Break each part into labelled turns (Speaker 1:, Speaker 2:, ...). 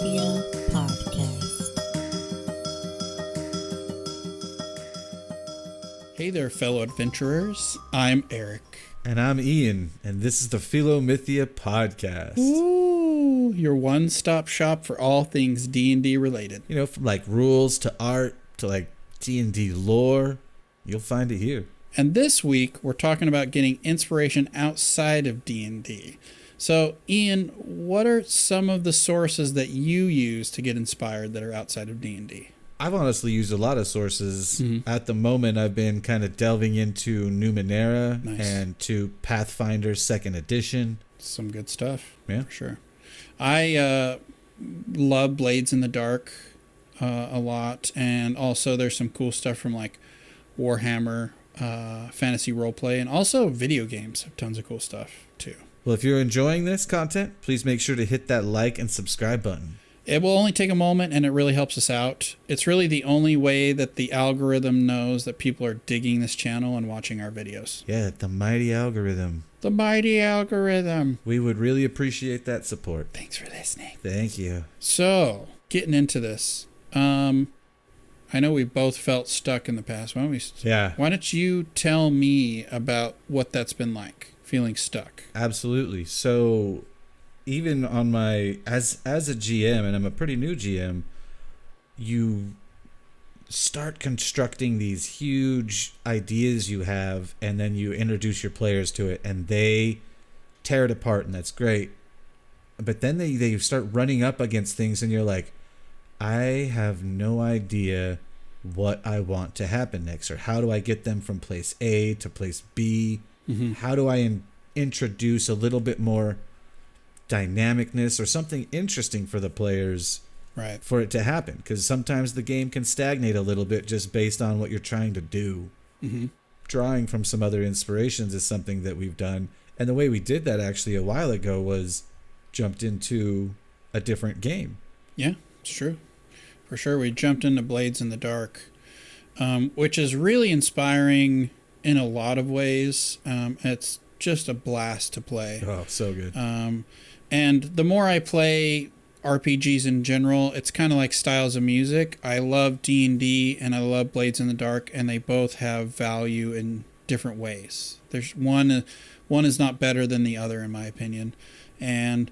Speaker 1: Philomythia podcast.
Speaker 2: Hey there, fellow adventurers. I'm Eric.
Speaker 3: And I'm Ian, and this is the Philomythia podcast.
Speaker 2: Ooh, your one-stop shop for all things D&D related.
Speaker 3: You know, from like rules to art to like D&D lore, you'll find it here.
Speaker 2: And this week, we're talking about getting inspiration outside of D&D. So, Ian, what are some of the sources that you use to get inspired that are outside of D&D?
Speaker 3: I've honestly used a lot of sources.
Speaker 2: Mm-hmm.
Speaker 3: At the moment, I've been kind of delving into Numenera
Speaker 2: Nice.
Speaker 3: and to Pathfinder 2nd Edition.
Speaker 2: Some good stuff.
Speaker 3: Yeah.
Speaker 2: For sure. I love Blades in the Dark a lot. And also there's some cool stuff from like Warhammer, fantasy roleplay, and also video games have tons of cool stuff too.
Speaker 3: Well, if you're enjoying this content, please make sure to hit that like and subscribe button.
Speaker 2: It will only take a moment, and it really helps us out. It's really the only way that the algorithm knows that people are digging this channel and watching our videos.
Speaker 3: Yeah, the mighty algorithm.
Speaker 2: The mighty algorithm.
Speaker 3: We would really appreciate that support.
Speaker 2: Thanks for listening.
Speaker 3: Thank you.
Speaker 2: So, getting into this. I know we both felt stuck in the past. Why don't you tell me about what that's been like, feeling stuck?
Speaker 3: Absolutely. So, even on my as a GM, and I'm a pretty new GM, you start constructing these huge ideas you have, and then you introduce your players to it, and they tear it apart, and that's great. But then they start running up against things, and you're like, I have no idea what I want to happen next, or how do I get them from place A to place B?
Speaker 2: Mm-hmm.
Speaker 3: How do I introduce a little bit more dynamicness or something interesting for the players,
Speaker 2: Right.
Speaker 3: for it to happen? Because sometimes the game can stagnate a little bit just based on what you're trying to do.
Speaker 2: Mm-hmm.
Speaker 3: Drawing from some other inspirations is something that we've done, and the way we did that actually a while ago was jumped into a different game.
Speaker 2: Yeah, it's true. For sure, we jumped into Blades in the Dark, which is really inspiring in a lot of ways. It's just a blast to play.
Speaker 3: Oh, so good.
Speaker 2: And the more I play RPGs in general, it's kind of like styles of music. I love D&D and I love Blades in the Dark, and they both have value in different ways. There's one is not better than the other, in my opinion. And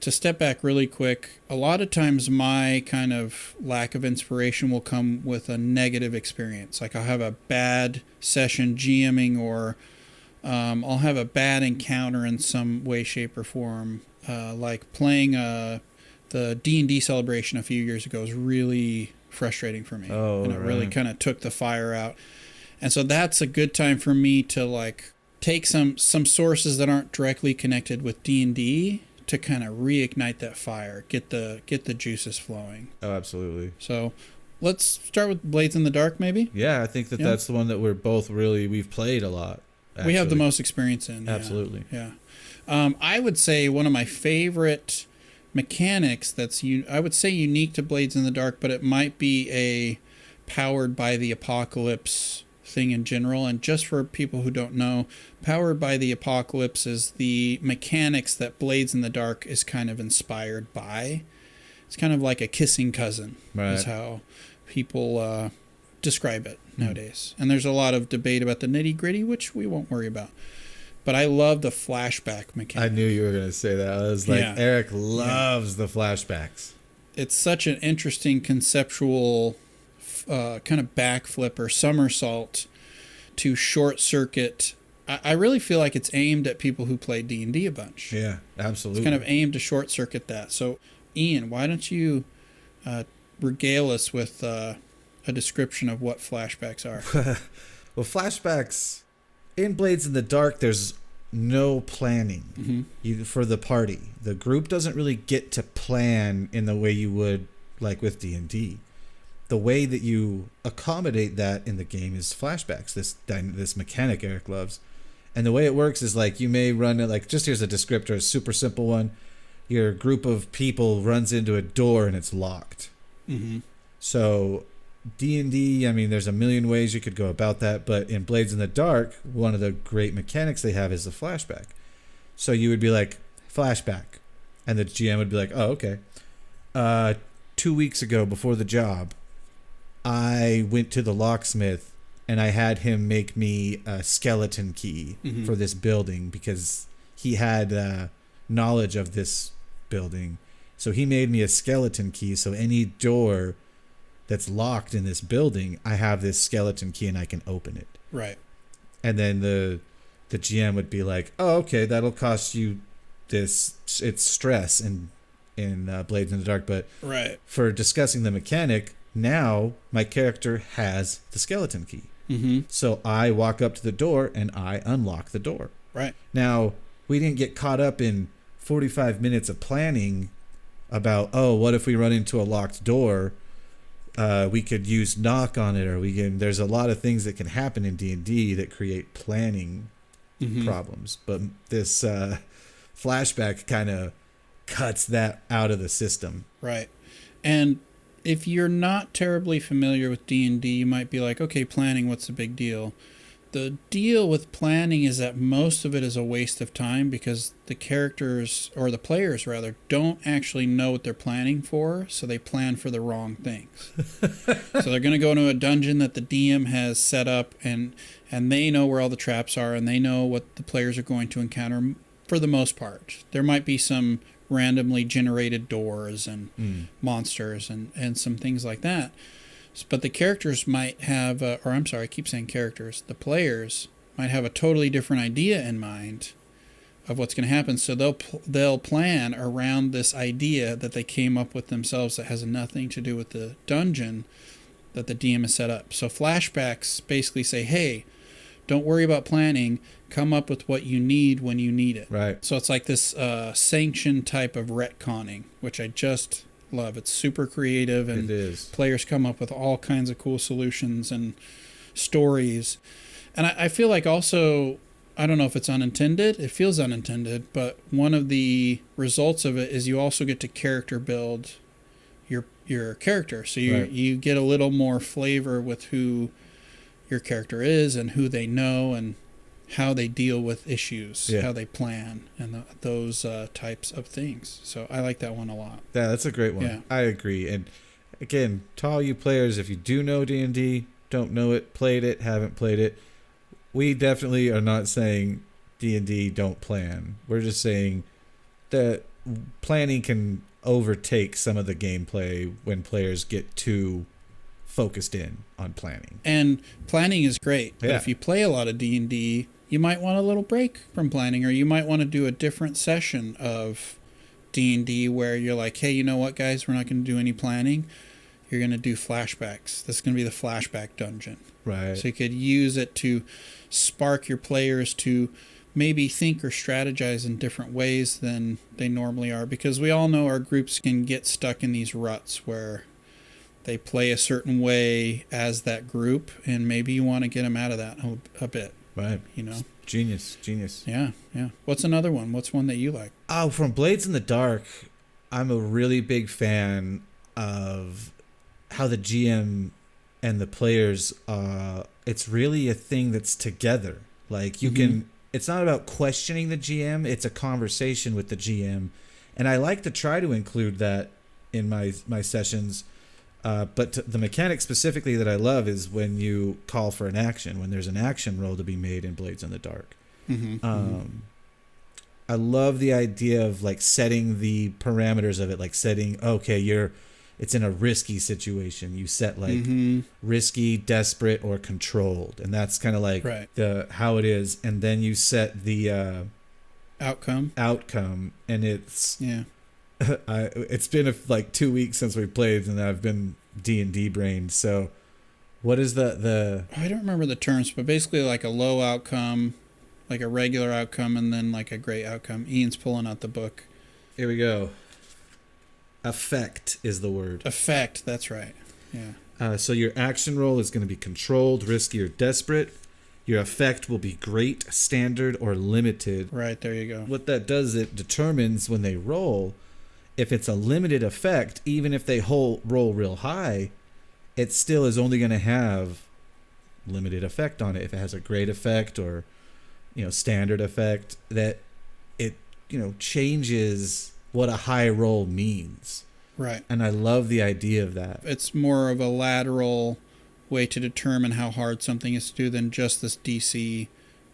Speaker 2: to step back really quick, a lot of times my kind of lack of inspiration will come with a negative experience. Like I'll have a bad session GMing, or I'll have a bad encounter in some way, shape, or form. Like playing the D&D celebration a few years ago was really frustrating for me.
Speaker 3: Oh,
Speaker 2: and it really
Speaker 3: right.
Speaker 2: kind of took the fire out. And so that's a good time for me to like take some sources that aren't directly connected with D&D to kind of reignite that fire, get the juices flowing.
Speaker 3: Oh, absolutely.
Speaker 2: So let's start with Blades in the Dark, maybe.
Speaker 3: Yeah, I think that's the one that we've played a lot.
Speaker 2: We have the
Speaker 3: actually.
Speaker 2: most experience in.
Speaker 3: Absolutely.
Speaker 2: Yeah. I would say one of my favorite mechanics that's I would say unique to Blades in the Dark, but it might be a powered by the apocalypse thing in general. And just for people who don't know, powered by the apocalypse is the mechanics that Blades in the Dark is kind of inspired by. It's kind of like a kissing cousin,
Speaker 3: Right.
Speaker 2: is how people describe it nowadays. And there's a lot of debate about the nitty gritty, which we won't worry about. But I love the flashback mechanic.
Speaker 3: I knew you were going to say that. I was like,
Speaker 2: Yeah.
Speaker 3: Eric loves the flashbacks.
Speaker 2: It's such an interesting conceptual kind of backflip or somersault to short circuit. I really feel like it's aimed at people who play D&D a bunch.
Speaker 3: Yeah, absolutely.
Speaker 2: It's kind of aimed to short circuit that. So, Ian, why don't you regale us with a description of what flashbacks are?
Speaker 3: Well, flashbacks in Blades in the Dark, there's no planning for the party. The group doesn't really get to plan in the way you would like with D&D. The way that you accommodate that in the game is flashbacks, this mechanic Eric loves. And the way it works is like you may run it like, just here's a descriptor, a super simple one. Your group of people runs into a door and it's locked.
Speaker 2: Mm-hmm.
Speaker 3: So D&D, I mean, there's a million ways you could go about that, but in Blades in the Dark, one of the great mechanics they have is the flashback. So you would be like, flashback, and the GM would be like, oh, okay. 2 weeks ago before the job, I went to the locksmith and I had him make me a skeleton key for this building because he had knowledge of this building. So he made me a skeleton key. So any door that's locked in this building, I have this skeleton key and I can open it.
Speaker 2: Right.
Speaker 3: And then the GM would be like, "Oh, okay, that'll cost you this. It's stress in Blades in the Dark, but
Speaker 2: right.
Speaker 3: for discussing the mechanic, now my character has the skeleton key. So I walk up to the door and I unlock the door.
Speaker 2: Right.
Speaker 3: Now, we didn't get caught up in 45 minutes of planning about, oh, what if we run into a locked door? We could use knock on it, or there's a lot of things that can happen in D&D that create planning problems. But this flashback kind of cuts that out of the system.
Speaker 2: Right. And if you're not terribly familiar with D&D, you might be like, okay, planning, what's the big deal? The deal with planning is that most of it is a waste of time because the characters, or the players rather, don't actually know what they're planning for, so they plan for the wrong things. So they're going to go into a dungeon that the DM has set up, and they know where all the traps are, and they know what the players are going to encounter for the most part. There might be some randomly generated doors and monsters and some things like that. But the characters might have, I keep saying characters, the players might have a totally different idea in mind of what's going to happen. So they'll plan around this idea that they came up with themselves that has nothing to do with the dungeon that the DM has set up. So flashbacks basically say, hey, don't worry about planning. Come up with what you need when you need it.
Speaker 3: Right.
Speaker 2: So it's like this sanctioned type of retconning, which I just love. It's super creative, and
Speaker 3: it is.
Speaker 2: Players come up with all kinds of cool solutions and stories. And I feel like also, I don't know if it's unintended. It feels unintended, but one of the results of it is you also get to character build your character. So you get a little more flavor with who your character is and who they know and how they deal with issues, how they plan, and those types of things. So I like that one a lot.
Speaker 3: Yeah, that's a great one.
Speaker 2: Yeah.
Speaker 3: I agree. And again, to all you players, if you do know D&D, don't know it, played it, haven't played it, we definitely are not saying D&D don't plan. We're just saying that planning can overtake some of the gameplay when players get too focused in on planning.
Speaker 2: And planning is great, but if you play a lot of D&D, you might want a little break from planning, or you might want to do a different session of D&D where you're like, hey, you know what, guys, we're not going to do any planning. You're going to do flashbacks. This is going to be the flashback dungeon.
Speaker 3: Right.
Speaker 2: So you could use it to spark your players to maybe think or strategize in different ways than they normally are, because we all know our groups can get stuck in these ruts where they play a certain way as that group, and maybe you want to get them out of that a bit.
Speaker 3: Right.
Speaker 2: You know?
Speaker 3: Genius.
Speaker 2: Yeah. What's another one? What's one that you like?
Speaker 3: Oh, from Blades in the Dark, I'm a really big fan of how the GM and the players, it's really a thing that's together. Like you can, it's not about questioning the GM, it's a conversation with the GM. And I like to try to include that in my sessions. But the mechanic specifically that I love is when you call for an action, when there's an action roll to be made in Blades in the Dark. I love the idea of like setting the parameters of it, like setting, okay, it's in a risky situation. You set like risky, desperate, or controlled, and that's kind of like how it is. And then you set the outcome, and it's it's been like 2 weeks since we played, and I've been D&D brained. So, what is the?
Speaker 2: I don't remember the terms, but basically like a low outcome, like a regular outcome, and then like a great outcome. Ian's pulling out the book.
Speaker 3: Here we go. Effect is the word.
Speaker 2: Effect, that's right. Yeah.
Speaker 3: So your action roll is going to be controlled, risky, or desperate. Your effect will be great, standard, or limited.
Speaker 2: Right, there you go.
Speaker 3: What that does, it determines when they roll, if it's a limited effect, even if they roll real high, it still is only going to have limited effect on it. If it has a great effect or, standard effect, that it, changes what a high roll means.
Speaker 2: Right.
Speaker 3: And I love the idea of that.
Speaker 2: It's more of a lateral way to determine how hard something is to do than just this DC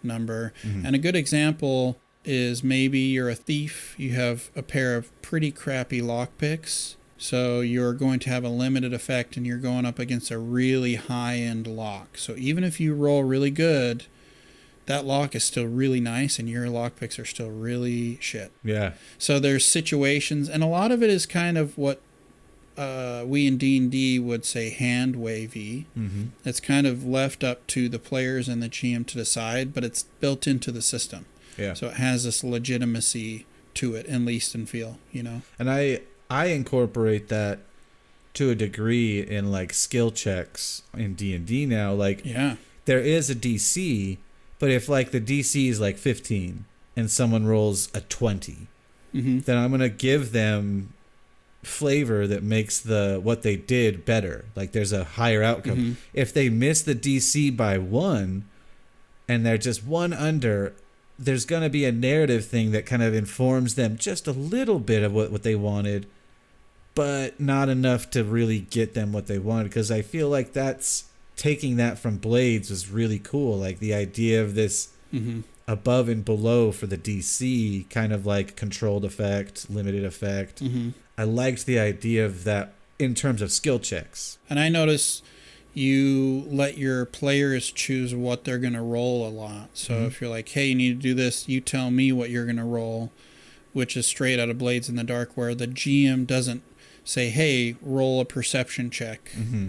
Speaker 2: number.
Speaker 3: Mm-hmm.
Speaker 2: And a good example is maybe you're a thief. You have a pair of pretty crappy lockpicks. So you're going to have a limited effect and you're going up against a really high-end lock. So even if you roll really good, that lock is still really nice and your lockpicks are still really shit.
Speaker 3: Yeah.
Speaker 2: So there's situations, and a lot of it is kind of what we in D&D would say hand wavy.
Speaker 3: Mm-hmm.
Speaker 2: It's kind of left up to the players and the GM to decide, but it's built into the system.
Speaker 3: Yeah.
Speaker 2: So it has this legitimacy to it, at least in feel, you know?
Speaker 3: And I incorporate that to a degree in like skill checks in D&D now. Like,
Speaker 2: Yeah.
Speaker 3: there is a DC, but if like the DC is like 15 and someone rolls a 20,
Speaker 2: Mm-hmm.
Speaker 3: then I'm going to give them flavor that makes what they did better. Like there's a higher outcome.
Speaker 2: Mm-hmm.
Speaker 3: If they miss the DC by 1 and they're just 1 under, there's going to be a narrative thing that kind of informs them just a little bit of what they wanted, but not enough to really get them what they wanted. Because I feel like that's taking that from Blades was really cool. Like the idea of this
Speaker 2: Mm-hmm.
Speaker 3: above and below for the DC, kind of like controlled effect, limited effect.
Speaker 2: Mm-hmm.
Speaker 3: I liked the idea of that in terms of skill checks.
Speaker 2: And I notice you let your players choose what they're going to roll a lot. So
Speaker 3: Mhm.
Speaker 2: if you're like, hey, you need to do this, you tell me what you're going to roll, which is straight out of Blades in the Dark, where the GM doesn't say, hey, roll a perception check.
Speaker 3: Mm-hmm.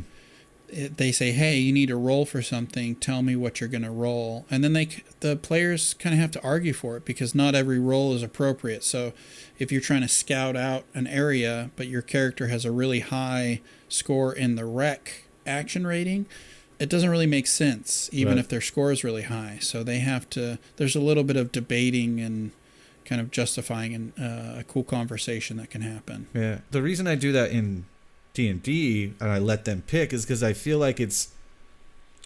Speaker 2: They say, hey, you need to roll for something, tell me what you're going to roll. And then the players kind of have to argue for it because not every roll is appropriate. So if you're trying to scout out an area, but your character has a really high score in the rec action rating, it doesn't really make sense, even
Speaker 3: Right.
Speaker 2: if their score is really high. So they have to, there's a little bit of debating and kind of justifying and a cool conversation that can happen.
Speaker 3: Yeah. The reason I do that in D&D and I let them pick is because I feel like it's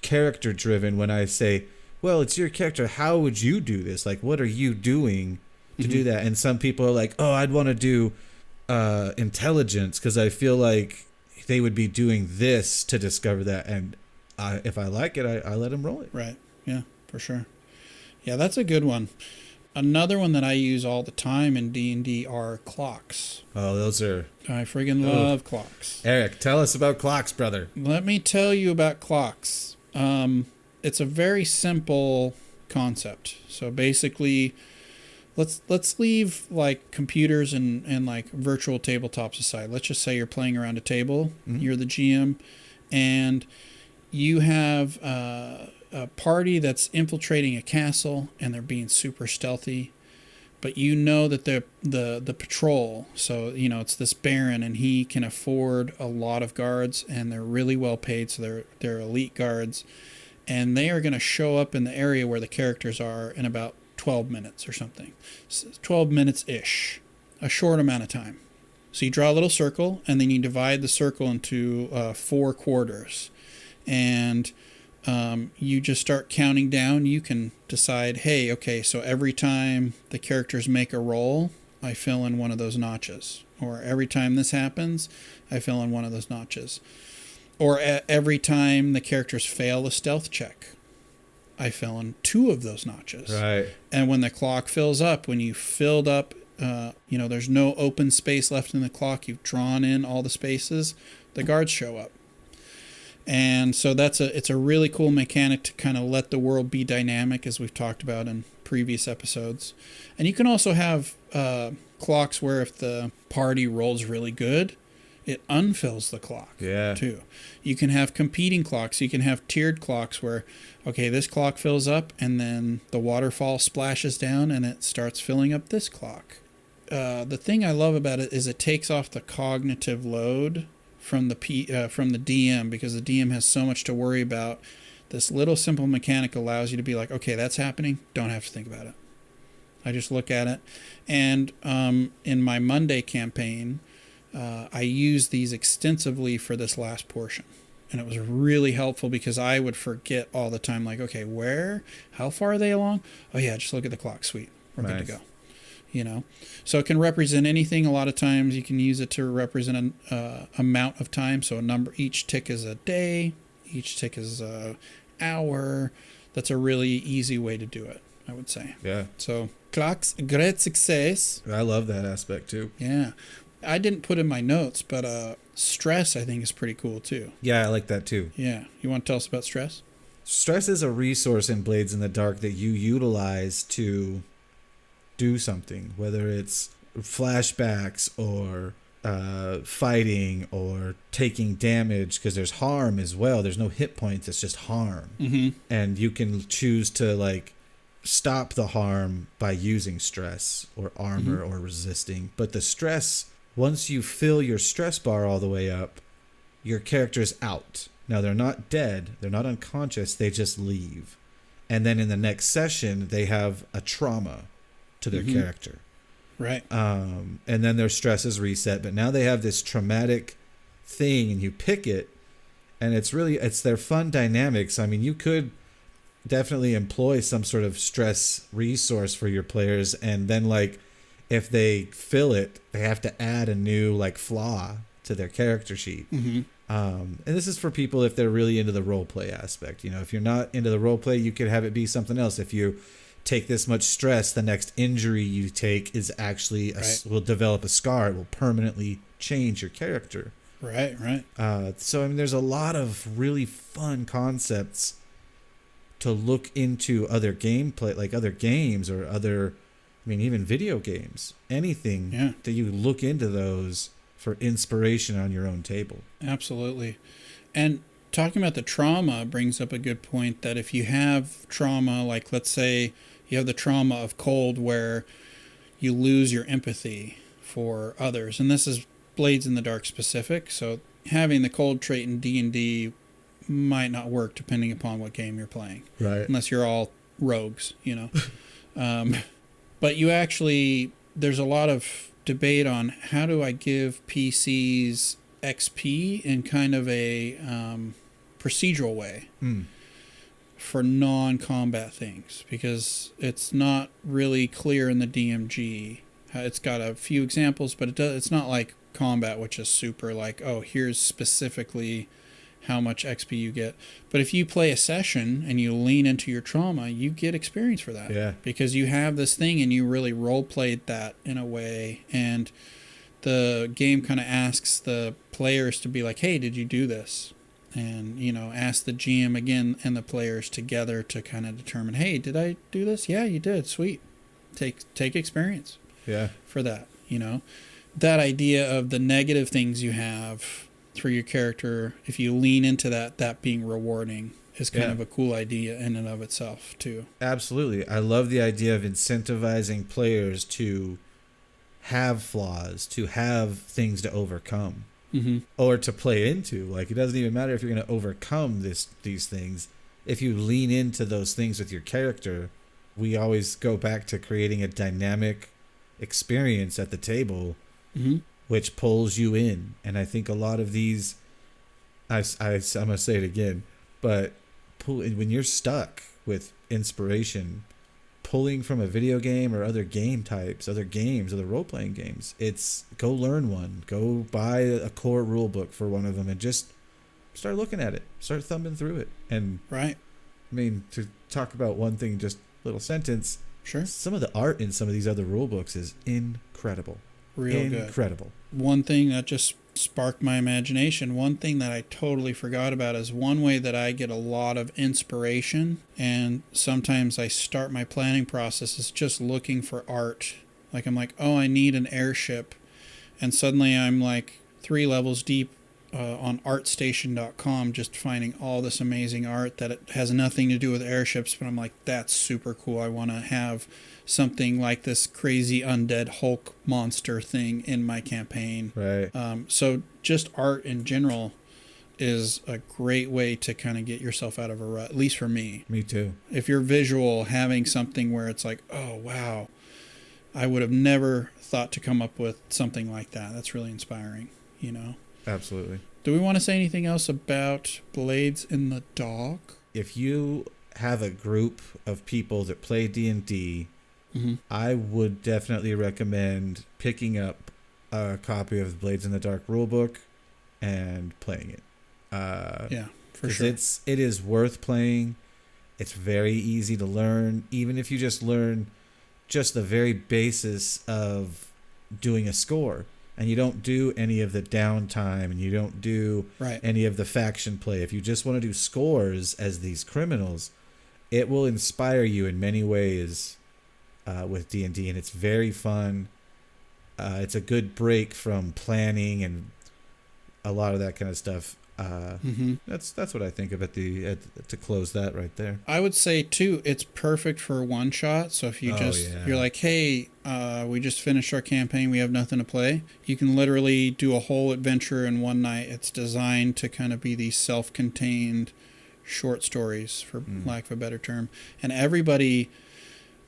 Speaker 3: character driven when I say, well, it's your character. How would you do this? Like, what are you doing to do that? And some people are like, oh, I'd want to do intelligence because I feel like they would be doing this to discover that. And if I like it, I let them roll it.
Speaker 2: Right. Yeah, for sure. Yeah, that's a good one. Another one that I use all the time in D&D are clocks.
Speaker 3: Oh, those are...
Speaker 2: I friggin' love clocks.
Speaker 3: Eric, tell us about clocks, brother.
Speaker 2: Let me tell you about clocks. It's a very simple concept. So basically, let's leave like computers and like virtual tabletops aside. Let's just say you're playing around a table. Mm-hmm. You're the GM, and you have a party that's infiltrating a castle, and they're being super stealthy. But you know that the patrol, so you know it's this baron, and he can afford a lot of guards, and they're really well paid, so they're elite guards, and they are going to show up in the area where the characters are in about 12 minutes or something, 12 minutes ish, a short amount of time. So you draw a little circle, and then you divide the circle into 4 quarters, and you just start counting down. You can decide, hey, okay, so every time the characters make a roll, I fill in one of those notches. Or every time this happens, I fill in one of those notches. Or every time the characters fail a stealth check, I fill in 2 of those notches.
Speaker 3: Right.
Speaker 2: And when the clock fills up, when you filled up, there's no open space left in the clock, you've drawn in all the spaces, the guards show up. And so it's a really cool mechanic to kind of let the world be dynamic, as we've talked about in previous episodes. And you can also have clocks where if the party rolls really good, it unfills the clock.
Speaker 3: Yeah.
Speaker 2: Too. You can have competing clocks. You can have tiered clocks where, okay, this clock fills up and then the waterfall splashes down and it starts filling up this clock. The thing I love about it is it takes off the cognitive load from the DM, because the DM has so much to worry about. This little simple mechanic allows you to be like, okay, that's happening. Don't have to think about it. I just look at it. And in my Monday campaign, I used these extensively for this last portion. And it was really helpful because I would forget all the time, like, okay, how far are they along? Oh, yeah, just look at the clock. Sweet. We're good to go. you know. So it can represent anything. A lot of times you can use it to represent an amount of time. So a number, each tick is a day, each tick is a hour. That's a really easy way to do it, I would say.
Speaker 3: Yeah.
Speaker 2: So Clocks, great success.
Speaker 3: I love that aspect too.
Speaker 2: Yeah. I didn't put in my notes, but stress I think is pretty cool too.
Speaker 3: Yeah, I like that too.
Speaker 2: Yeah. You want to tell us about stress?
Speaker 3: Stress is a resource in Blades in the Dark that you utilize to do something, whether it's flashbacks or fighting or taking damage, because there's harm as well. There's no hit points, it's just harm.
Speaker 2: Mm-hmm.
Speaker 3: And you can choose to like stop the harm by using stress or armor or resisting. But the stress, once you fill your stress bar all the way up, your character's out. Now, they're not dead, they're not unconscious, they just leave. And then in the next session, they have a trauma to their character.
Speaker 2: Right.
Speaker 3: And then their stress is reset. But now they have this traumatic thing, and you pick it, and it's their fun dynamics. I mean, you could definitely employ some sort of stress resource for your players, and then like if they fill it, they have to add a new like flaw to their character sheet.
Speaker 2: Mm-hmm.
Speaker 3: And this is for people if they're really into the role play aspect. You know, if you're not into the role play, you could have it be something else. If you take this much stress, the next injury you take is actually will develop a scar. It will permanently change your character.
Speaker 2: Right.
Speaker 3: So I mean, there's a lot of really fun concepts to look into other gameplay, like other games or other, I mean, even video games, anything that you look into those for inspiration on your own table.
Speaker 2: Absolutely. And talking about the trauma brings up a good point that if you have trauma, like let's say you have the trauma of cold where you lose your empathy for others, and this is Blades in the Dark specific, so having the cold trait in D&D might not work depending upon what game you're playing.
Speaker 3: Right.
Speaker 2: Unless you're all rogues, you know. But you actually, there's a lot of debate on how do I give PCs XP in kind of a procedural way for non-combat things, because it's not really clear in the DMG. It's got a few examples, but it's not like combat, which is super like, oh, here's specifically how much XP you get. But if you play a session and you lean into your trauma, you get experience for that.
Speaker 3: Yeah.
Speaker 2: Because you have this thing and you really role played that in a way, and the game kind of asks the players to be like, hey, did you do this? And, you know, ask the GM again and the players together to kind of determine, hey, did I do this? Yeah, you did. Sweet. Take experience.
Speaker 3: Yeah.
Speaker 2: For that, you know. That idea of the negative things you have for your character, if you lean into that being rewarding is kind of a cool idea in and of itself too.
Speaker 3: Absolutely. I love the idea of incentivizing players to have flaws, to have things to overcome or to play into. Like, it doesn't even matter if you're going to overcome these things. If you lean into those things with your character, we always go back to creating a dynamic experience at the table, which pulls you in. And I think a lot of these, I'm going to say it again, but when you're stuck with inspiration, pulling from a video game or other game types, other games, other role-playing games, it's go learn one. Go buy a core rule book for one of them and just start looking at it. Start thumbing through it. And
Speaker 2: right.
Speaker 3: I mean, to talk about one thing, just a little sentence.
Speaker 2: Sure.
Speaker 3: Some of the art in some of these other rule books is incredible. Incredible.
Speaker 2: One thing that just sparked my imagination, one thing that I totally forgot about is one way that I get a lot of inspiration, and sometimes I start my planning process is just looking for art. Like I'm like, oh, I need an airship, and suddenly I'm like 3 levels deep on artstation.com just finding all this amazing art that it has nothing to do with airships, but I'm like, that's super cool. I want to have something like this crazy undead Hulk monster thing in my campaign.
Speaker 3: Right.
Speaker 2: So just art in general is a great way to kind of get yourself out of a rut, at least for me.
Speaker 3: Me too.
Speaker 2: If you're visual, having something where it's like, oh, wow, I would have never thought to come up with something like that. That's really inspiring, you know?
Speaker 3: Absolutely.
Speaker 2: Do we want to say anything else about Blades in the Dark?
Speaker 3: If you have a group of people that play D&D I would definitely recommend picking up a copy of the Blades in the Dark rulebook and playing it.
Speaker 2: Yeah, for sure.
Speaker 3: It is worth playing. It's very easy to learn, even if you just learn just the very basis of doing a score, and you don't do any of the downtime, and you don't do any of the faction play. If you just want to do scores as these criminals, it will inspire you in many ways with D&D, and it's very fun. It's a good break from planning and a lot of that kind of stuff. That's what I think of to close that right there.
Speaker 2: I would say too, it's perfect for one shot. So if you you're like, hey, we just finished our campaign, we have nothing to play. You can literally do a whole adventure in one night. It's designed to kind of be these self-contained short stories, for lack of a better term. And everybody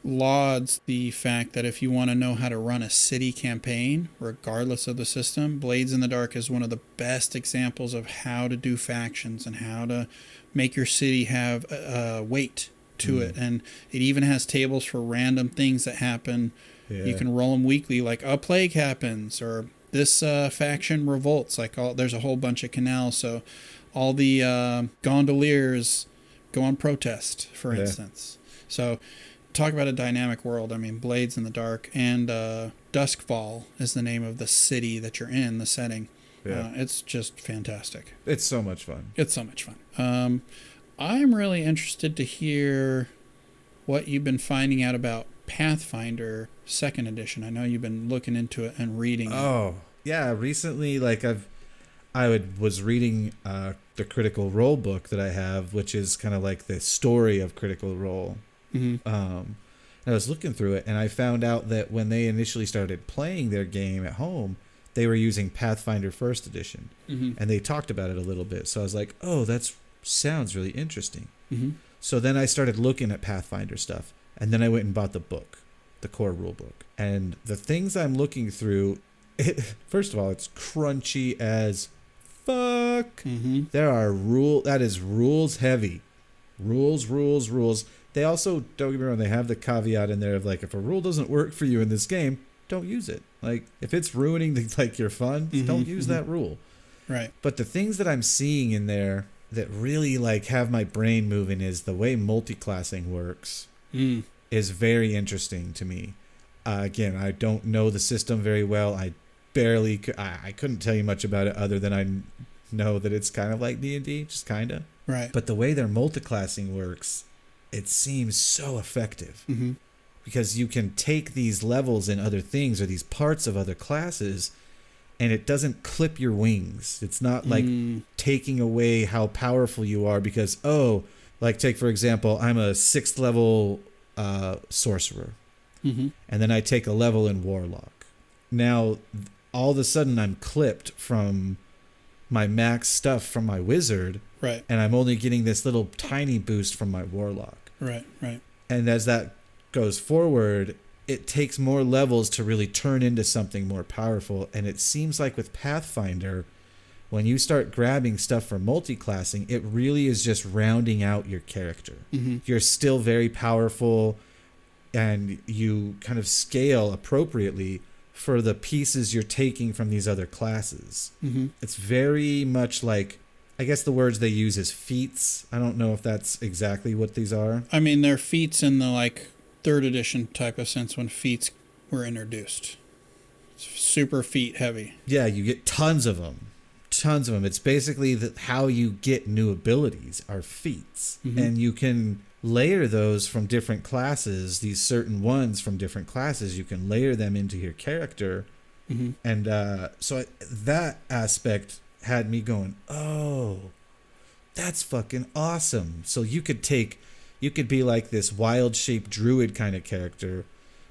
Speaker 2: lauds the fact that if you want to know how to run a city campaign, regardless of the system, Blades in the Dark is one of the best examples of how to do factions and how to make your city have weight to it. And it even has tables for random things that happen. Yeah. You can roll them weekly, like a plague happens or this faction revolts. Like there's a whole bunch of canals, so all the gondoliers go on protest, for instance. So talk about a dynamic world. I mean, Blades in the Dark and Duskfall is the name of the city that you're in, the setting. Yeah. It's just fantastic.
Speaker 3: It's so much fun.
Speaker 2: It's so much fun. I'm really interested to hear what you've been finding out about Pathfinder 2nd edition. I know you've been looking into it and reading it.
Speaker 3: Oh, yeah. Recently, was reading the Critical Role book that I have, which is kind of like the story of Critical Role. And I was looking through it, and I found out that when they initially started playing their game at home, they were using Pathfinder 1st edition, and they talked about it a little bit. So I was like, oh, that sounds really interesting. So then I started looking at Pathfinder stuff, and then I went and bought the book, the core rule book. And the things I'm looking through, first of all, it's crunchy as fuck. There are rules heavy. Rules. They also, don't get me wrong, they have the caveat in there of like, if a rule doesn't work for you in this game, don't use it. Like, if it's ruining your fun, don't use that rule.
Speaker 2: Right.
Speaker 3: But the things that I'm seeing in there that really like have my brain moving is the way multiclassing works is very interesting to me. Again, I don't know the system very well. I couldn't tell you much about it other than I know that it's kind of like D&D, just kind of.
Speaker 2: Right.
Speaker 3: But the way their multiclassing works, it seems so effective because you can take these levels in other things or these parts of other classes, and it doesn't clip your wings. It's not like taking away how powerful you are because, like take for example, I'm a 6th level sorcerer, and then I take a level in warlock. Now, all of a sudden, I'm clipped from my max stuff from my wizard,
Speaker 2: right?
Speaker 3: And I'm only getting this little tiny boost from my warlock.
Speaker 2: Right.
Speaker 3: And as that goes forward, it takes more levels to really turn into something more powerful. And it seems like with Pathfinder, when you start grabbing stuff for multiclassing, it really is just rounding out your character. You're still very powerful, and you kind of scale appropriately for the pieces you're taking from these other classes. It's very much like, I guess the words they use is feats. I don't know if that's exactly what these are.
Speaker 2: I mean, they're feats in the like 3rd edition type of sense when feats were introduced. It's super feat heavy.
Speaker 3: Yeah, you get tons of them. It's basically how you get new abilities are feats. And you can layer those from different classes, these certain ones from different classes, you can layer them into your character. And so that aspect had me going, oh, that's fucking awesome. So you could be like this wild shape druid kind of character,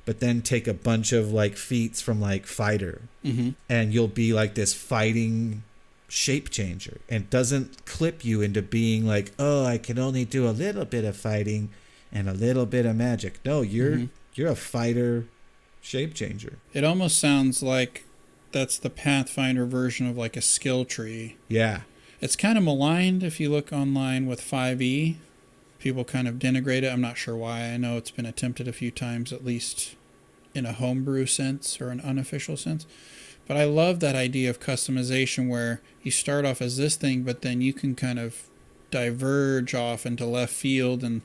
Speaker 3: but then take a bunch of like feats from like fighter, and you'll be like this fighting shape changer, and doesn't clip you into being like, oh, I can only do a little bit of fighting and a little bit of magic. No, you're a fighter shape changer.
Speaker 2: It almost sounds like that's the Pathfinder version of like a skill tree.
Speaker 3: Yeah.
Speaker 2: It's kind of maligned if you look online with 5e people kind of denigrate it. I'm not sure why. I know it's been attempted a few times, at least in a homebrew sense or an unofficial sense. But I love that idea of customization where you start off as this thing, but then you can kind of diverge off into left field and,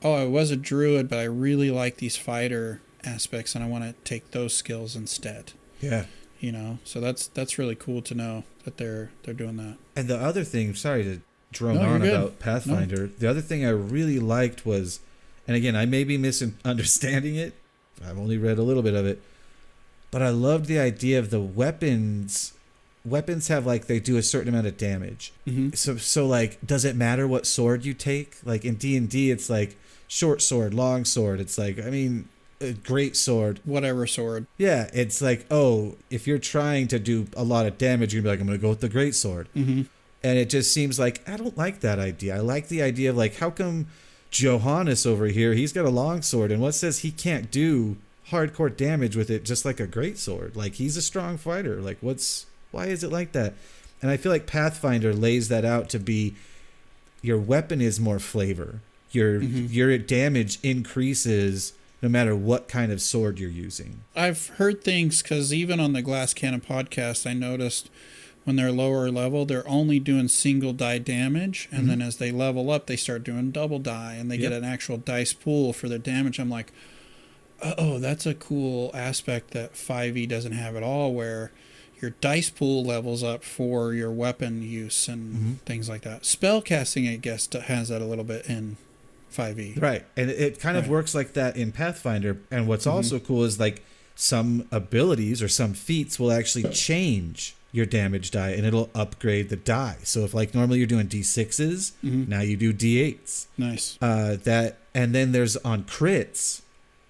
Speaker 2: oh, I was a druid, but I really like these fighter aspects and I want to take those skills instead.
Speaker 3: Yeah.
Speaker 2: You know, so that's really cool to know that they're doing that.
Speaker 3: And the other thing, sorry to drone
Speaker 2: No, you're
Speaker 3: on
Speaker 2: good.
Speaker 3: about Pathfinder, the other thing I really liked was, and again, I may be misunderstanding it, I've only read a little bit of it, but I loved the idea of the weapons. Weapons have, like, they do a certain amount of damage.
Speaker 2: Mm-hmm.
Speaker 3: So like, does it matter what sword you take? Like in D&D, it's like short sword, long sword. It's like, I mean, a great sword.
Speaker 2: Whatever sword.
Speaker 3: Yeah, it's like, oh, if you're trying to do a lot of damage, you're going to be like, I'm going to go with the great sword.
Speaker 2: Mm-hmm.
Speaker 3: And it just seems like, I don't like that idea. I like the idea of, like, how come Johannes over here, he's got a long sword, and what says he can't do hardcore damage with it just like a great sword? Like, he's a strong fighter. Like, why is it like that? And I feel like Pathfinder lays that out to be, your weapon is more flavor. Your damage increases no matter what kind of sword you're using.
Speaker 2: I've heard things, because even on the Glass Cannon podcast, I noticed when they're lower level, they're only doing single die damage. And then as they level up, they start doing double die, and they get an actual dice pool for their damage. I'm like, oh, that's a cool aspect that 5e doesn't have at all, where your dice pool levels up for your weapon use and things like that. Spellcasting, I guess, has that a little bit in 5e.
Speaker 3: Right. And it kind of works like that in Pathfinder. And what's also cool is, like, some abilities or some feats will actually change your damage die, and it'll upgrade the die. So if, like, normally you're doing D6s, now you do D8s.
Speaker 2: Nice.
Speaker 3: And then there's on crits,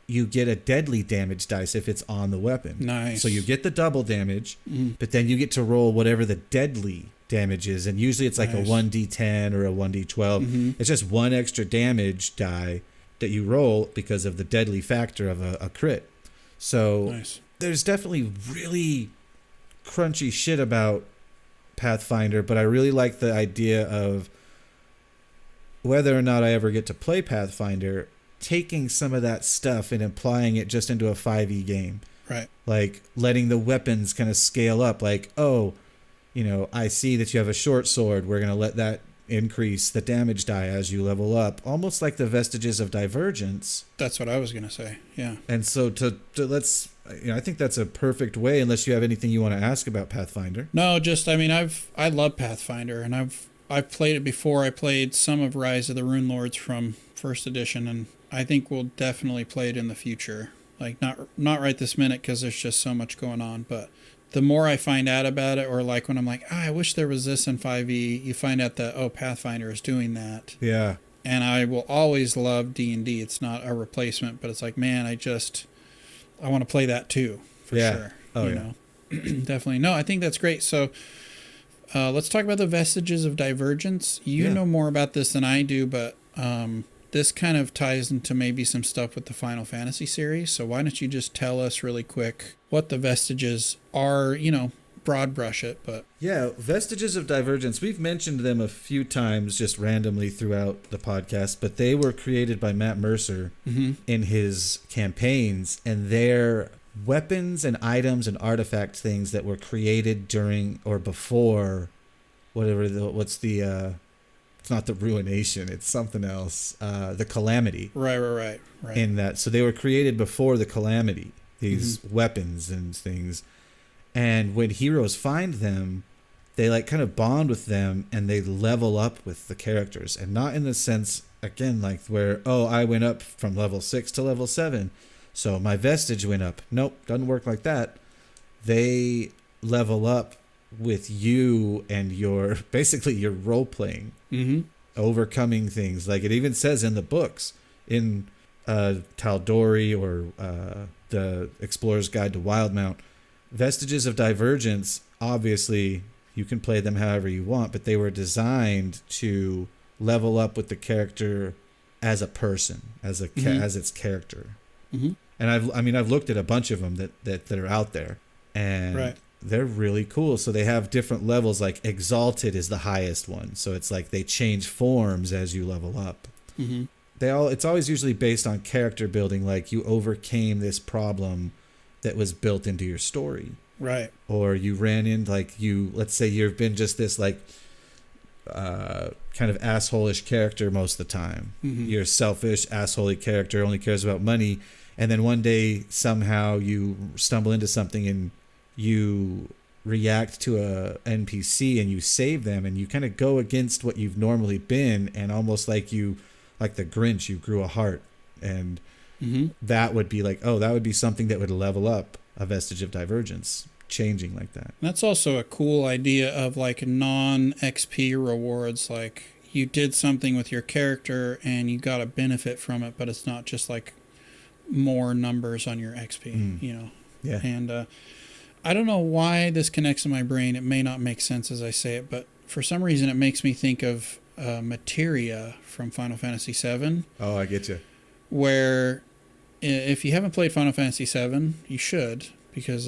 Speaker 3: you get a deadly damage dice if it's on the weapon.
Speaker 2: Nice.
Speaker 3: So you get the double damage, but then you get to roll whatever the deadly damage is. And usually it's like a 1d10 or a 1d12. It's just one extra damage die that you roll because of the deadly factor of a crit. So there's definitely really crunchy shit about Pathfinder, but I really like the idea of, whether or not I ever get to play Pathfinder, taking some of that stuff and applying it just into a 5e game.
Speaker 2: Right.
Speaker 3: Like letting the weapons kind of scale up. Like, oh, you know, I see that you have a short sword. We're going to let that increase the damage die as you level up. Almost like the Vestiges of Divergence.
Speaker 2: That's what I was going to say. Yeah.
Speaker 3: And so to let's, you know, I think that's a perfect way, unless you have anything you want to ask about Pathfinder.
Speaker 2: No, just, I mean, I love Pathfinder, and I've played it before. I played some of Rise of the Rune Lords from first edition, and I think we'll definitely play it in the future. Like, not right this minute, because there's just so much going on. But the more I find out about it, or like when I'm like, I wish there was this in 5e, you find out that, oh, Pathfinder is doing that.
Speaker 3: Yeah.
Speaker 2: And I will always love D&D. It's not a replacement, but it's like, man, I want to play that too, for sure.
Speaker 3: Oh,
Speaker 2: you know? Definitely. No, I think that's great. So let's talk about the Vestiges of Divergence. You know more about this than I do, but this kind of ties into maybe some stuff with the Final Fantasy series. So why don't you just tell us really quick what the Vestiges are, you know, broad brush it, but...
Speaker 3: Yeah, Vestiges of Divergence, we've mentioned them a few times just randomly throughout the podcast, but they were created by Matt Mercer in his campaigns, and they're weapons and items and artifact things that were created during or before it's not the ruination, it's something else, the calamity.
Speaker 2: Right.
Speaker 3: In that, so they were created before the calamity, these weapons and things. And when heroes find them, they like kind of bond with them, and they level up with the characters. And not in the sense, again, like where, oh, I went up from level 6 to level 7, so my vestige went up. Nope, doesn't work like that. They level up with you and your role playing, overcoming things. Like it even says in the books, in Tal'Dorei or the Explorer's Guide to Wildmount, Vestiges of Divergence, obviously you can play them however you want, but they were designed to level up with the character as a person, as its character. And I've looked at a bunch of them that are out there, and they're really cool. So they have different levels. Like Exalted is the highest one, so it's like they change forms as you level up.
Speaker 2: Mm-hmm.
Speaker 3: It's always usually based on character building, like you overcame this problem that was built into your story.
Speaker 2: Right.
Speaker 3: Or you ran in, like, let's say you've been just this, like, kind of asshole-ish character most of the time.
Speaker 2: Mm-hmm.
Speaker 3: You're a selfish, asshole-y character, only cares about money. And then one day, somehow, you stumble into something and you react to a NPC and you save them, and you kind of go against what you've normally been, and almost like the Grinch, you grew a heart. And
Speaker 2: mm-hmm.
Speaker 3: that would be like, that would be something that would level up a Vestige of Divergence, changing like that.
Speaker 2: That's also a cool idea of like non-XP rewards. Like you did something with your character and you got a benefit from it, but it's not just like more numbers on your XP, you know?
Speaker 3: Yeah.
Speaker 2: And I don't know why this connects in my brain. It may not make sense as I say it, but for some reason it makes me think of Materia from Final Fantasy VII.
Speaker 3: Oh, I get you.
Speaker 2: Where if you haven't played Final Fantasy VII, you should, because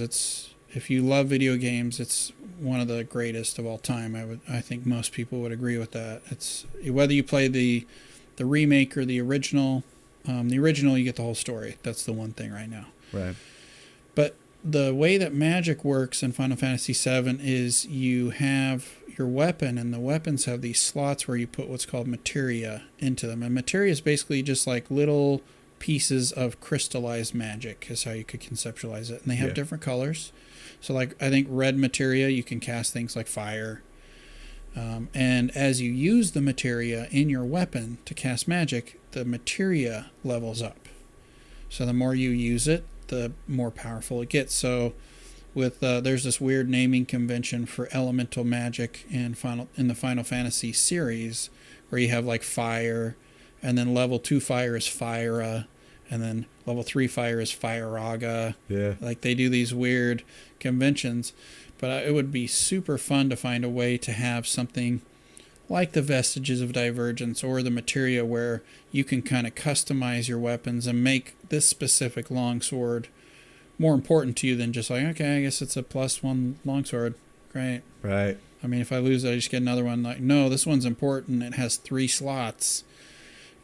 Speaker 2: if you love video games, it's one of the greatest of all time. I think most people would agree with that. It's whether you play the remake or the original. The original, you get the whole story. That's the one thing right now.
Speaker 3: Right.
Speaker 2: But the way that magic works in Final Fantasy VII is you have your weapon, and the weapons have these slots where you put what's called materia into them. And materia is basically just like little pieces of crystallized magic is how you could conceptualize it. And they have different colors. So like I think red materia, you can cast things like fire. And as you use the materia in your weapon to cast magic, the materia levels up. So the more you use it, the more powerful it gets. So with there's this weird naming convention for elemental magic in the Final Fantasy series, where you have like fire, and then level 2 fire is Fyra, and then level 3 fire is Fyraga.
Speaker 3: Yeah.
Speaker 2: Like they do these weird conventions, but it would be super fun to find a way to have something like the Vestiges of Divergence or the Materia, where you can kind of customize your weapons and make this specific longsword more important to you than just like, okay, I guess it's a +1 longsword. Great.
Speaker 3: Right.
Speaker 2: I mean, if I lose it, I just get another one. Like, no, this one's important. It has 3 slots,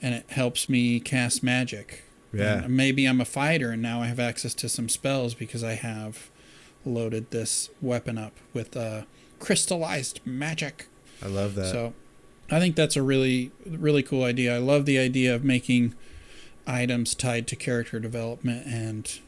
Speaker 2: and it helps me cast magic.
Speaker 3: Yeah.
Speaker 2: And maybe I'm a fighter, and now I have access to some spells because I have loaded this weapon up with crystallized magic.
Speaker 3: I love that.
Speaker 2: So I think that's a really, really cool idea. I love the idea of making items tied to character development and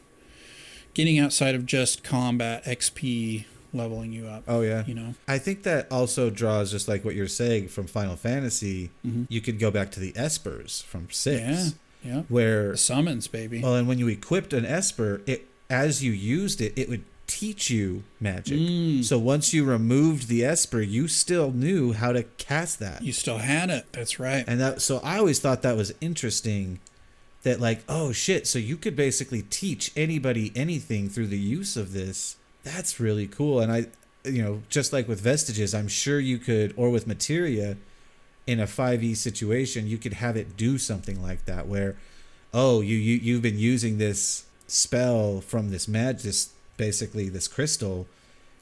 Speaker 2: getting outside of just combat XP leveling you up.
Speaker 3: Oh, yeah.
Speaker 2: You know?
Speaker 3: I think that also draws, just like what you're saying from Final Fantasy, you could go back to the Espers from 6.
Speaker 2: Yeah.
Speaker 3: Where
Speaker 2: The summons, baby.
Speaker 3: Well, and when you equipped an Esper, as you used it, it would teach you magic. So once you removed the Esper, you still knew how to cast that.
Speaker 2: You still had it. That's right.
Speaker 3: And so I always thought that was interesting, that like, oh shit, so you could basically teach anybody anything through the use of this. That's really cool. And just like with Vestiges, I'm sure you could, or with Materia, in a 5e situation, you could have it do something like that, where, you've been using this spell from this basically this crystal,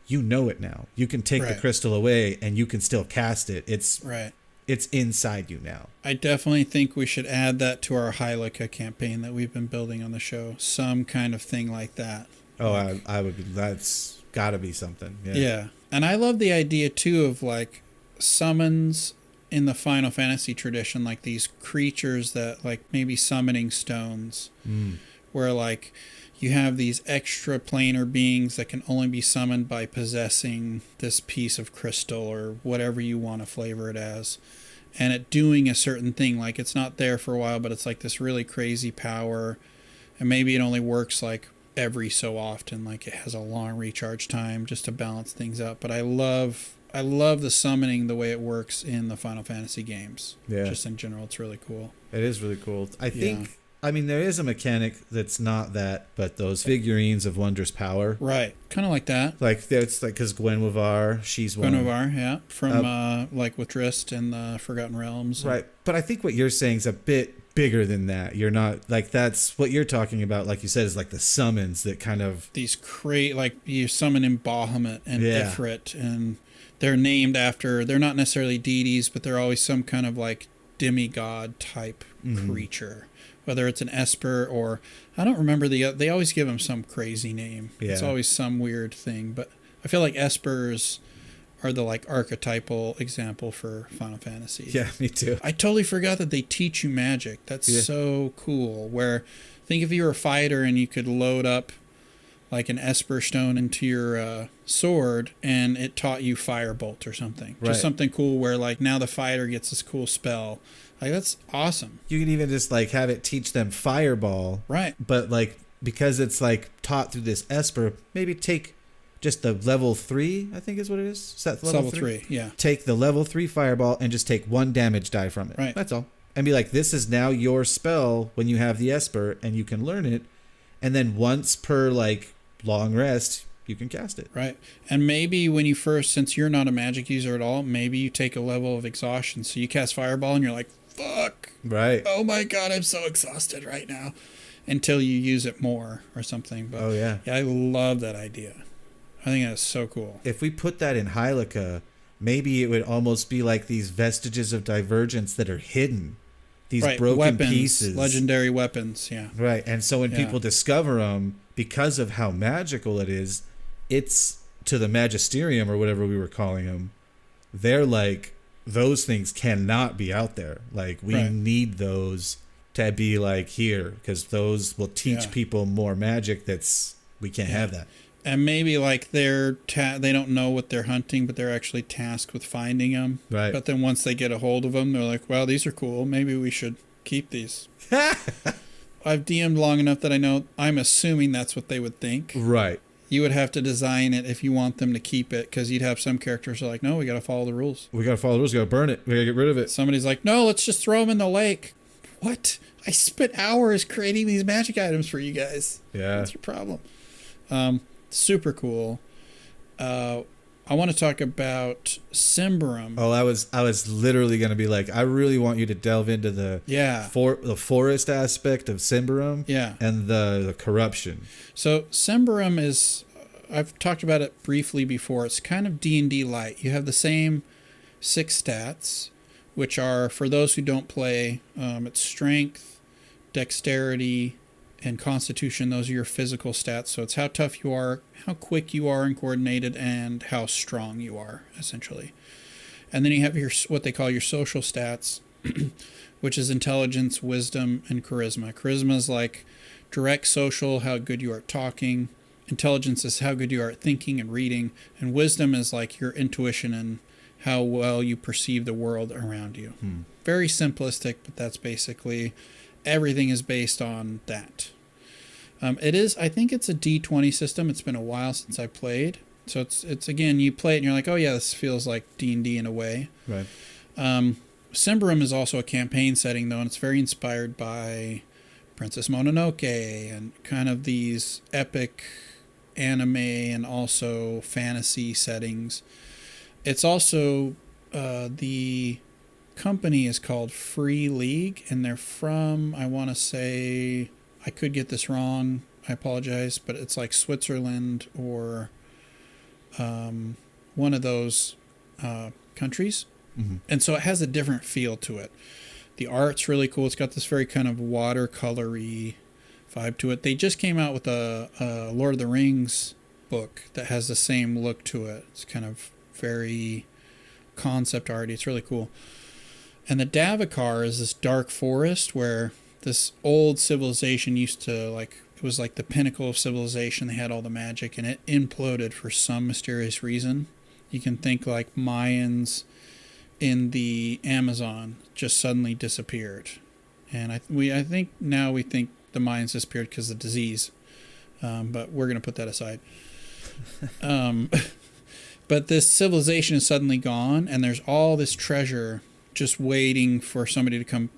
Speaker 3: you know it now. You can take the crystal away and you can still cast it. It's inside you now.
Speaker 2: I definitely think we should add that to our Hylica campaign that we've been building on the show. Some kind of thing like that.
Speaker 3: Oh, I would be, that's gotta be something.
Speaker 2: Yeah. And I love the idea too of like summons in the Final Fantasy tradition, like these creatures that like maybe summoning stones, where like you have these extra planar beings that can only be summoned by possessing this piece of crystal or whatever you want to flavor it as, and it doing a certain thing. Like it's not there for a while, but it's like this really crazy power, and maybe it only works like every so often, like it has a long recharge time just to balance things out. But I love the summoning, the way it works in the Final Fantasy games.
Speaker 3: Yeah.
Speaker 2: Just in general, it's really cool.
Speaker 3: It is really cool. I think, there is a mechanic that's not that, but those figurines of wondrous power.
Speaker 2: Right. Kind of like that.
Speaker 3: Like, it's like, because Gwenwivar, she's one.
Speaker 2: Gwenwivar, yeah. From, like, with Drizzt and the Forgotten Realms.
Speaker 3: Right. But I think what you're saying is a bit bigger than that. You're not, like, that's what you're talking about, like you said, is like the summons that kind of.
Speaker 2: These like, you summon in Bahamut and Ifrit, and they're named after, they're not necessarily deities, but they're always some kind of, like, demigod type creature, whether it's an Esper or I don't remember they always give them some crazy name.
Speaker 3: Yeah.
Speaker 2: It's always some weird thing, but I feel like Espers are the like archetypal example for Final Fantasy.
Speaker 3: Yeah, me too.
Speaker 2: I totally forgot that they teach you magic. That's so cool. Where think if you were a fighter and you could load up like an Esper stone into your sword and it taught you Firebolt or something.
Speaker 3: Right.
Speaker 2: Just something cool where like now the fighter gets this cool spell. Like that's awesome.
Speaker 3: You can even just like have it teach them Fireball.
Speaker 2: Right.
Speaker 3: But like because it's like taught through this Esper, maybe take just the level 3, I think is what it is. Is that level 3?
Speaker 2: Yeah.
Speaker 3: Take the level 3 Fireball and just take 1 damage die from it.
Speaker 2: Right.
Speaker 3: That's all. And be like, this is now your spell when you have the Esper and you can learn it. And then once per like long rest, you can cast it.
Speaker 2: Right. And maybe when you first, since you're not a magic user at all, maybe you take a level of exhaustion. So you cast Fireball and you're like, fuck.
Speaker 3: Right.
Speaker 2: Oh my God, I'm so exhausted right now. Until you use it more or something. But
Speaker 3: Oh, yeah.
Speaker 2: I love that idea. I think that's so cool.
Speaker 3: If we put that in Hylica, maybe it would almost be like these vestiges of divergence that are hidden. These broken
Speaker 2: weapons,
Speaker 3: pieces.
Speaker 2: Legendary weapons, yeah.
Speaker 3: Right. And so when people discover them, because of how magical it is, it's to the Magisterium or whatever we were calling them. They're like, those things cannot be out there. Like, we need those to be like here because those will teach people more magic we can't have that.
Speaker 2: And maybe like they don't know what they're hunting, but they're actually tasked with finding them.
Speaker 3: Right.
Speaker 2: But then once they get a hold of them, they're like, "Well, these are cool. Maybe we should keep these." I've DM'd long enough that I'm assuming that's what they would think.
Speaker 3: Right.
Speaker 2: You would have to design it if you want them to keep it, because you'd have some characters who are like, "No, we got to follow the rules.
Speaker 3: We got to follow the rules. We got to burn it. We got to get rid of it."
Speaker 2: Somebody's like, "No, let's just throw them in the lake." What? I spent hours creating these magic items for you guys.
Speaker 3: Yeah.
Speaker 2: What's your problem? Super cool. I want to talk about Symbaroum.
Speaker 3: Oh, I was literally going to be like, I really want you to delve into the the forest aspect of Symbaroum and the corruption.
Speaker 2: So Symbaroum is, I've talked about it briefly before. It's kind of D&D light. You have the same 6 stats, which are, for those who don't play, it's strength, dexterity, and constitution. Those are your physical stats. So it's how tough you are, how quick you are and coordinated, and how strong you are, essentially. And then you have your what they call your social stats, which is intelligence, wisdom, and charisma. Charisma is like direct social, how good you are at talking. Intelligence is how good you are at thinking and reading. And wisdom is like your intuition and how well you perceive the world around you. Very simplistic, but that's basically everything is based on that. It is, I think it's a D20 system. It's been a while since I played. So it's again, you play it and you're like, oh yeah, this feels like D&D in a way.
Speaker 3: Right.
Speaker 2: Symbaroum is also a campaign setting though, and it's very inspired by Princess Mononoke and kind of these epic anime and also fantasy settings. It's also, the company is called Free League, and they're from, I want to say, I could get this wrong, I apologize, but it's like Switzerland or one of those countries. Mm-hmm. And so it has a different feel to it. The art's really cool. It's got this very kind of watercolory vibe to it. They just came out with a Lord of the Rings book that has the same look to it. It's kind of very concept arty. It's really cool. And the Davokar is this dark forest where this old civilization used to, like, it was like the pinnacle of civilization. They had all the magic, and it imploded for some mysterious reason. You can think like Mayans in the Amazon just suddenly disappeared. And I think now we think the Mayans disappeared because of the disease. But we're going to put that aside. But this civilization is suddenly gone, and there's all this treasure just waiting for somebody to come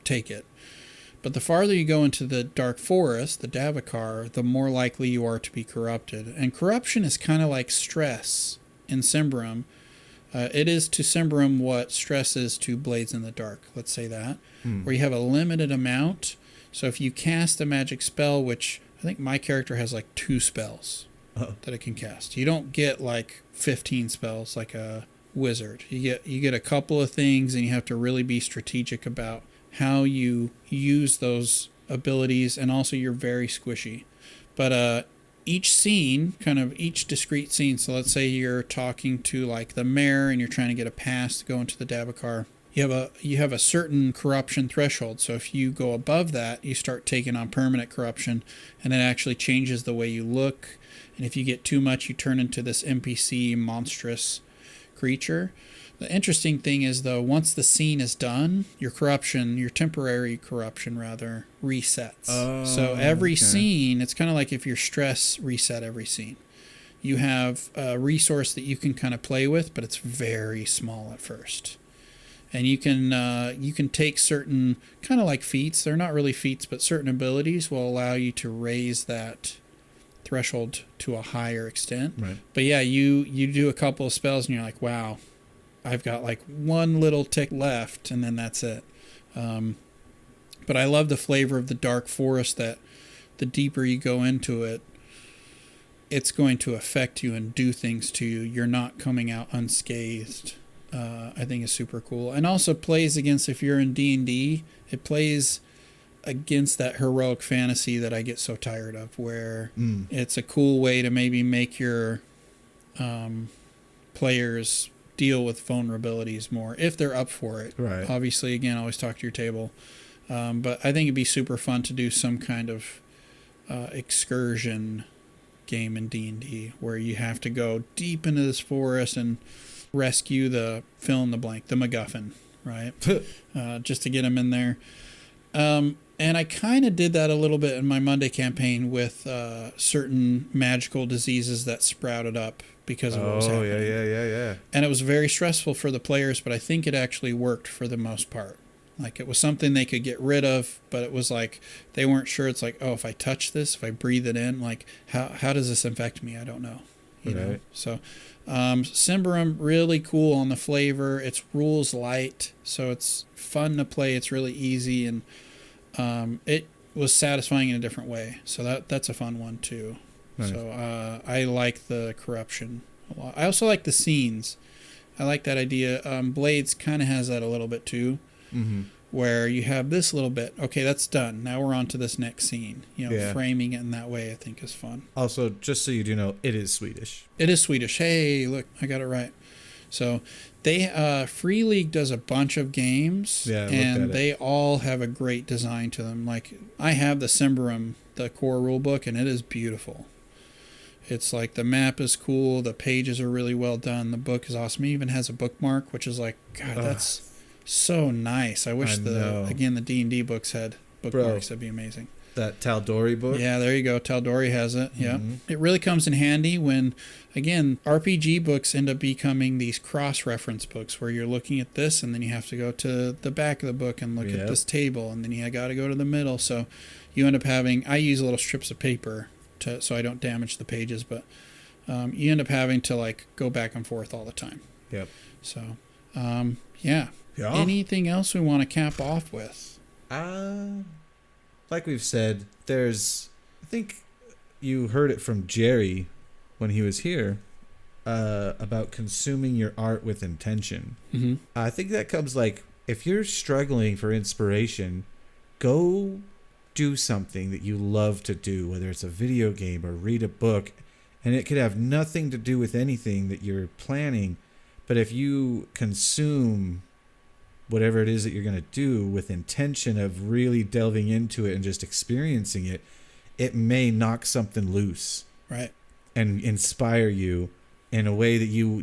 Speaker 2: take it. But the farther you go into the dark forest, the Davokar, the more likely you are to be corrupted. And corruption is kind of like stress in Symbaroum. It is to Symbaroum what stress is to Blades in the Dark, let's say that, where you have a limited amount. So if you cast a magic spell, which I think my character has like 2 spells that it can cast. You don't get like 15 spells like a wizard. You get a couple of things, and you have to really be strategic about how you use those abilities, and also you're very squishy. But each scene, kind of each discrete scene, so let's say you're talking to like the mayor and you're trying to get a pass to go into the Davokar. You have a certain corruption threshold. So if you go above that, you start taking on permanent corruption, and it actually changes the way you look. And if you get too much, you turn into this NPC monstrous creature. The interesting thing is, though, once the scene is done, your temporary corruption rather, resets.
Speaker 3: Oh,
Speaker 2: so every
Speaker 3: okay.
Speaker 2: scene, it's kind of like if your stress reset every scene. You have a resource that you can kind of play with, but it's very small at first. And you can take certain, kind of like feats, they're not really feats, but certain abilities will allow you to raise that threshold to a higher extent.
Speaker 3: Right.
Speaker 2: But yeah, you do a couple of spells and you're like, wow, I've got like one little tick left, and then that's it. But I love the flavor of the dark forest, that the deeper you go into it, it's going to affect you and do things to you. You're not coming out unscathed. I think is super cool, and also plays against, if you're in D&D, it plays against that heroic fantasy that I get so tired of, where it's a cool way to maybe make your players deal with vulnerabilities more if they're up for it.
Speaker 3: Right.
Speaker 2: Obviously, again, always talk to your table, but I think it'd be super fun to do some kind of excursion game in D&D where you have to go deep into this forest and rescue the fill in the blank, the MacGuffin, right? Just to get them in there. And I kind of did that a little bit in my Monday campaign with certain magical diseases that sprouted up because of what was happening.
Speaker 3: Yeah.
Speaker 2: And it was very stressful for the players, but I think it actually worked for the most part. Like, it was something they could get rid of, but it was like they weren't sure. It's like, oh, if I touch this, if I breathe it in, like how does this affect me? I don't know. You know? So Symbaroum, really cool on the flavor. It's rules light, so it's fun to play. It's really easy, and it was satisfying in a different way. So that's a fun one too. Nice. So I like the corruption a lot. I also like the scenes. I like that idea. Blades kind of has that a little bit too, where you have this little bit. Okay, that's done. Now we're on to this next scene. Framing it in that way, I think, is fun.
Speaker 3: Also, just so you do know, it is Swedish.
Speaker 2: It is Swedish. Hey, look, I got it right. So they Free League does a bunch of games, and they all have a great design to them. Like, I have the Symbaroum, the core rule book, and it is beautiful. It's like the map is cool, the pages are really well done, the book is awesome. It even has a bookmark, which is like, God, that's so nice. I wish the D&D books had bookmarks. That'd be amazing.
Speaker 3: That Tal'Dorei book?
Speaker 2: Yeah, there you go. Tal'Dorei has it. Yeah. It really comes in handy when, again, RPG books end up becoming these cross-reference books where you're looking at this and then you have to go to the back of the book and look at this table, and then you got to go to the middle. So you end up having, I use little strips of paper so I don't damage the pages, but you end up having to like go back and forth all the time.
Speaker 3: Yep.
Speaker 2: So, yeah. Anything else we want to cap off with?
Speaker 3: Like we've said, I think you heard it from Jerry when he was here, about consuming your art with intention. I think that comes like, if you're struggling for inspiration, go do something that you love to do, whether it's a video game or read a book, and it could have nothing to do with anything that you're planning, but if you consume whatever it is that you're going to do with intention of really delving into it and just experiencing it, it may knock something loose,
Speaker 2: right,
Speaker 3: and inspire you in a way that you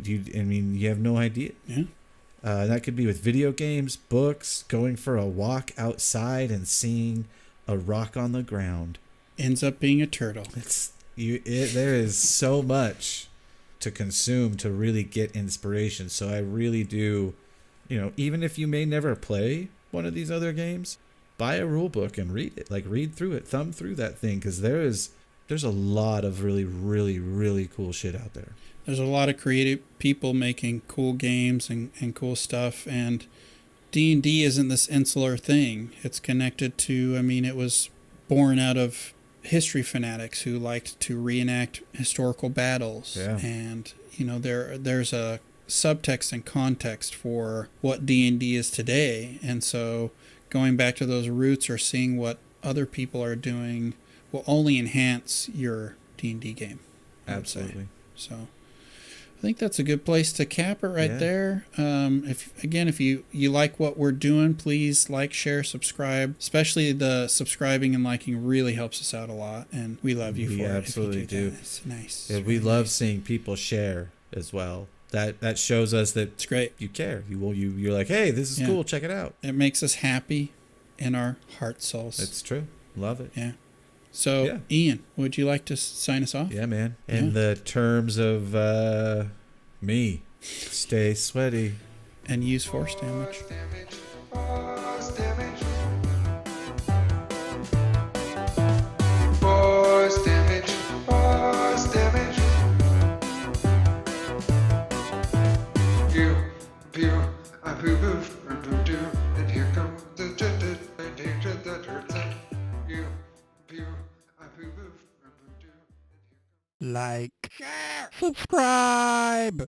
Speaker 3: have no idea. That could be with video games, books, going for a walk outside and seeing a rock on the ground.
Speaker 2: Ends up being a turtle.
Speaker 3: There is so much to consume to really get inspiration. So I really do, even if you may never play one of these other games, buy a rule book and read it. Like, read through it, thumb through that thing, because there's a lot of really, really, really cool shit out there.
Speaker 2: There's a lot of creative people making cool games and cool stuff, and D&D isn't this insular thing. It's connected to, it was born out of history fanatics who liked to reenact historical battles. And, there's a subtext and context for what D&D is today. And so going back to those roots or seeing what other people are doing will only enhance your D&D game.
Speaker 3: Absolutely.
Speaker 2: So I think that's a good place to cap it right there. If you like what we're doing, please like, share, subscribe. Especially the subscribing and liking really helps us out a lot, and we love you for it.
Speaker 3: We absolutely do.
Speaker 2: It's nice.
Speaker 3: Yeah, we love seeing people share as well. That shows us that
Speaker 2: it's great.
Speaker 3: You care. You're like, hey, this is cool. Check it out.
Speaker 2: It makes us happy in our heart souls.
Speaker 3: It's true. Love it.
Speaker 2: Yeah. So, Ian, would you like to sign us off?
Speaker 3: Yeah, man. In the terms of me, stay sweaty.
Speaker 2: And use force damage.
Speaker 4: Force damage. Force damage. Force damage. Pew, pew, I poo poo, do, and here comes the danger that hurts him. Pew, pew, I poo poo, do.
Speaker 1: Like, share, subscribe.